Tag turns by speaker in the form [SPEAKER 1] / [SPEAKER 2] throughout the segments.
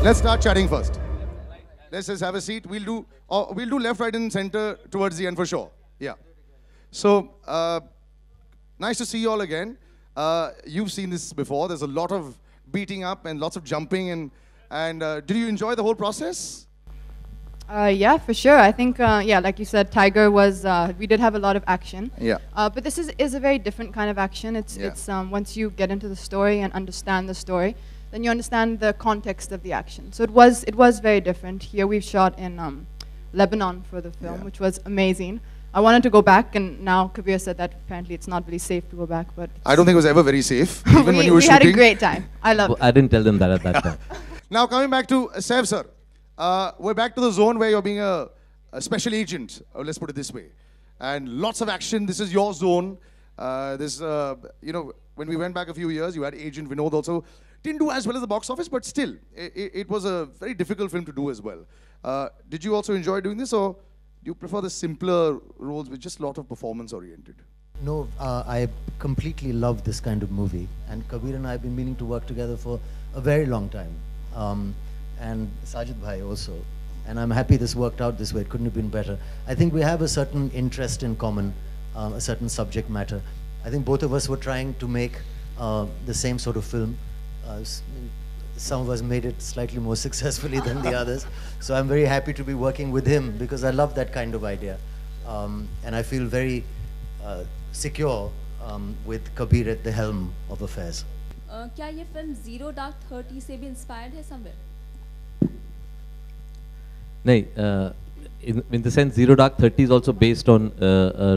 [SPEAKER 1] Let's start chatting first. Let's just have a seat. We'll do left, right, and center towards the end for sure. Yeah. So, nice to see you all again. You've seen this before. There's a lot of beating up and lots of jumping. And did you enjoy the whole process?
[SPEAKER 2] Yeah, for sure. I think, yeah, like you said, Tiger was, we did have a lot of action.
[SPEAKER 1] Yeah.
[SPEAKER 2] But this is a very different kind of action. It's once you get into the story and understand the story, then you understand the context of the action. So it was very different. Here we've shot in Lebanon for the film, which was amazing. I wanted to go back, and now Kabir said that apparently it's not really safe to go back. But I
[SPEAKER 1] don't think it was ever very safe, even when you were
[SPEAKER 2] shooting. We had a great time. I loved it.
[SPEAKER 3] I didn't tell them that at that time.
[SPEAKER 1] Now coming back to Saif sir, we're back to the zone where you're being a special agent, let's put it this way. And lots of action. This is your zone. You know, when we went back a few years, you had Agent Vinod also. Didn't do as well as the box office, but still, it was a very difficult film to do as well. Did you also enjoy doing this, or do you prefer the simpler roles with just a lot of performance-oriented?
[SPEAKER 4] No, I completely love this kind of movie. And Kabir and I have been meaning to work together for a very long time. And Sajid Bhai also. And I'm happy this worked out this way. It couldn't have been better. I think we have a certain interest in common, a certain subject matter. I think both of us were trying to make the same sort of film. Some of us made it slightly more successfully than the others. So I'm very happy to be working with him because I love that kind of idea. And I feel very secure with Kabir at the helm of affairs.
[SPEAKER 5] क्या ये film Zero Dark 30 से भी inspired है somewhere?
[SPEAKER 3] No, in the sense Zero Dark 30 is also based on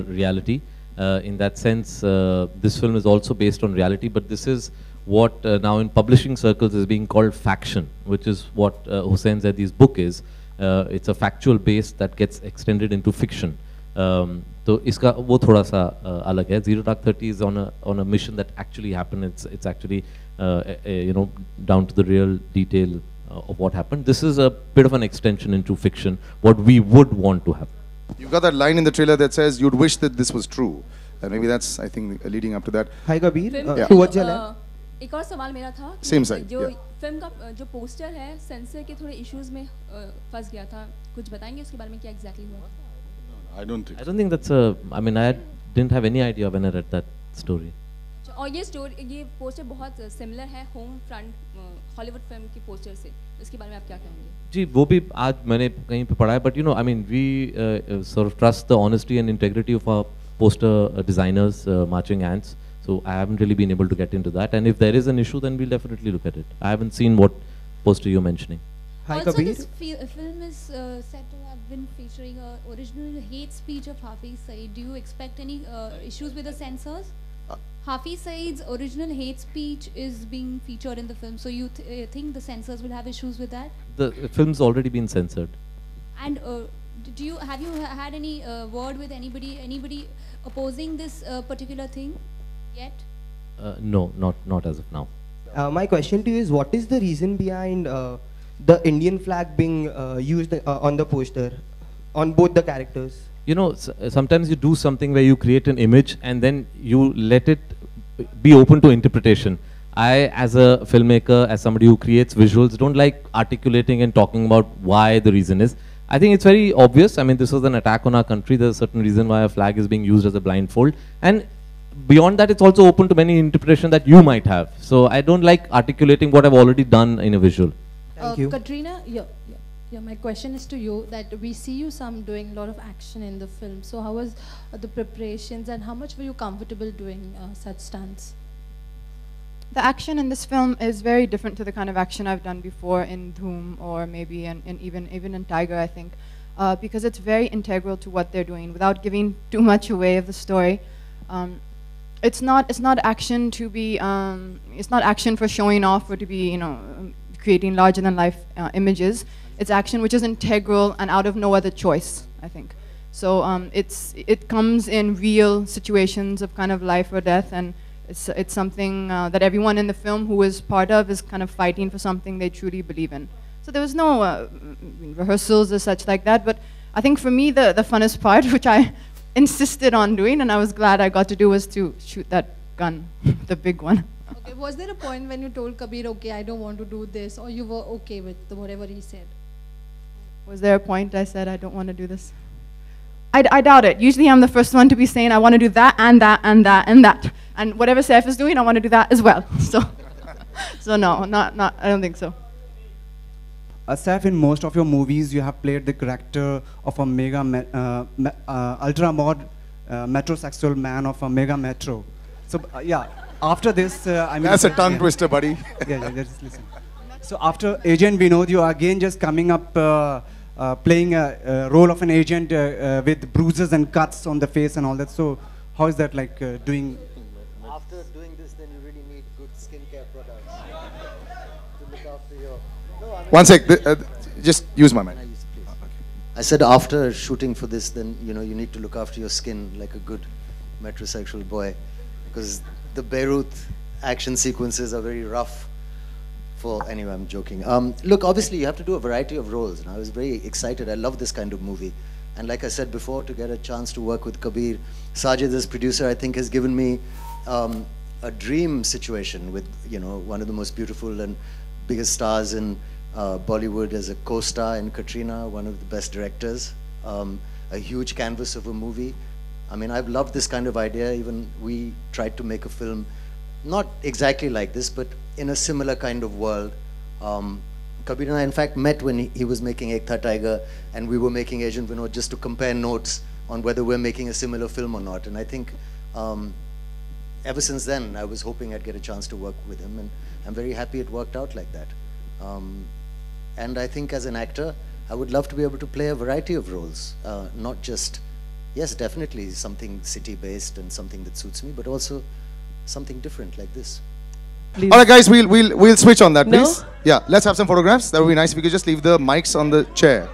[SPEAKER 3] reality. In that sense, this film is also based on reality, but this is what now in publishing circles is being called faction, which is what Hussain Zaidi's book is. It's a factual base that gets extended into fiction. तो इसका वो थोड़ा सा अलग है. Zero Dark 30 is on a mission that actually happened. It's actually you know, down to the real detail of what happened. This is a bit of an extension into fiction, what we would want to have.
[SPEAKER 1] You've got that line in the trailer that says you'd wish that this was true. And maybe that's, I think, leading up to that.
[SPEAKER 6] Hi Kabir,
[SPEAKER 5] एक और सवाल मेरा था.
[SPEAKER 1] Same side.
[SPEAKER 5] जो film का जो poster है, sensor के थोड़े इश्यूज में फंस गया था. कुछ बताएंगे उसके बारे में क्या exactly हुआ?
[SPEAKER 1] I don't think
[SPEAKER 3] that's a. I mean, I didn't have any idea when I read that story.
[SPEAKER 5] और ये पोस्टर बहुत सिमिलर है होम फ्रंट हॉलीवुड फिल्म की पोस्टर से. इसके बारे में आप क्या कहेंगे?
[SPEAKER 3] जी वो भी आज मैंने कहीं पे पढ़ा है, but you know, I mean, we sort of trust the honesty and integrity of our poster designers, Marching Ants. So I haven't really been able to get into that. And if there is an issue, then we'll definitely look at it. I haven't seen what poster you're mentioning.
[SPEAKER 6] Hi,
[SPEAKER 7] also,
[SPEAKER 6] Kabir.
[SPEAKER 7] this film is said to have been featuring a original hate speech of Hafiz Saeed. Do you expect any issues with the censors? Hafiz Saeed's original hate speech is being featured in the film, so you think the censors will have issues with that?
[SPEAKER 3] The film's already been censored.
[SPEAKER 7] And have you had any word with anybody opposing this particular thing yet?
[SPEAKER 3] No, not as of now.
[SPEAKER 6] My question to you is, what is the reason behind the Indian flag being used on the poster, on both the characters?
[SPEAKER 3] You know, sometimes you do something where you create an image and then you let it be open to interpretation. I, as a filmmaker, as somebody who creates visuals, don't like articulating and talking about why the reason is. I think it's very obvious. I mean, this was an attack on our country. There's a certain reason why a flag is being used as a blindfold. And beyond that, it's also open to many interpretations that you might have. So I don't like articulating what I've already done in a visual.
[SPEAKER 6] Thank you.
[SPEAKER 8] Katrina, my question is to you, that we see you doing a lot of action in the film. So how was the preparations and how much were you comfortable doing such stunts?
[SPEAKER 2] The action in this film is very different to the kind of action I've done before in Dhoom or maybe even in Tiger, I think, because it's very integral to what they're doing without giving too much away of the story. It's not action to be it's not action for showing off or to be creating larger than life images. It's action which is integral and out of no other choice, I think. So it comes in real situations of kind of life or death, and it's something that everyone in the film who is part of is kind of fighting for something they truly believe in. So there was no rehearsals or such like that, but I think for me the funnest part, which I insisted on doing and I was glad I got to do, was to shoot that gun, the big one.
[SPEAKER 8] Okay, Was there a point when you told Kabir, okay, I don't want to do this, or you were okay with whatever he said?
[SPEAKER 2] Was there a point I said I don't want to do this? I doubt it. Usually I'm the first one to be saying I want to do that and that and that and that. And whatever Saif is doing, I want to do that as well. So no, not, I don't think so.
[SPEAKER 9] Saif, in most of your movies, you have played the character of a ultra-mod metrosexual man of a mega metro. So yeah, after this, I mean...
[SPEAKER 1] That's a tongue twister, buddy.
[SPEAKER 9] Yeah, just listen. So after Agent Vinod, you are again just coming up playing a role of an agent with bruises and cuts on the face and all that. So how is that like doing?
[SPEAKER 4] After doing this, then you really need good skincare products to look after your... No, I mean,
[SPEAKER 1] one sec, just use my mic.
[SPEAKER 4] I said after shooting for this, then you need to look after your skin like a good metrosexual boy, because the Beirut action sequences are very rough. Anyway, I'm joking. Look, obviously you have to do a variety of roles, and I was very excited. I love this kind of movie, and like I said before, to get a chance to work with Kabir, Sajid as producer, I think has given me a dream situation with one of the most beautiful and biggest stars in Bollywood as a co-star, in Katrina, one of the best directors, a huge canvas of a movie. I mean, I've loved this kind of idea. Even we tried to make a film, not exactly like this, but in a similar kind of world. Kabir and I, in fact, met when he was making Ek Tha Tiger, and we were making Agent Vinod just to compare notes on whether we're making a similar film or not. And I think ever since then, I was hoping I'd get a chance to work with him, and I'm very happy it worked out like that. And I think as an actor, I would love to be able to play a variety of roles, not just, yes, definitely something city-based and something that suits me, but also something different like this.
[SPEAKER 1] Please. All right, guys, we'll switch on that, please. No? Yeah, let's have some photographs. That would be nice if you could just leave the mics on the chair.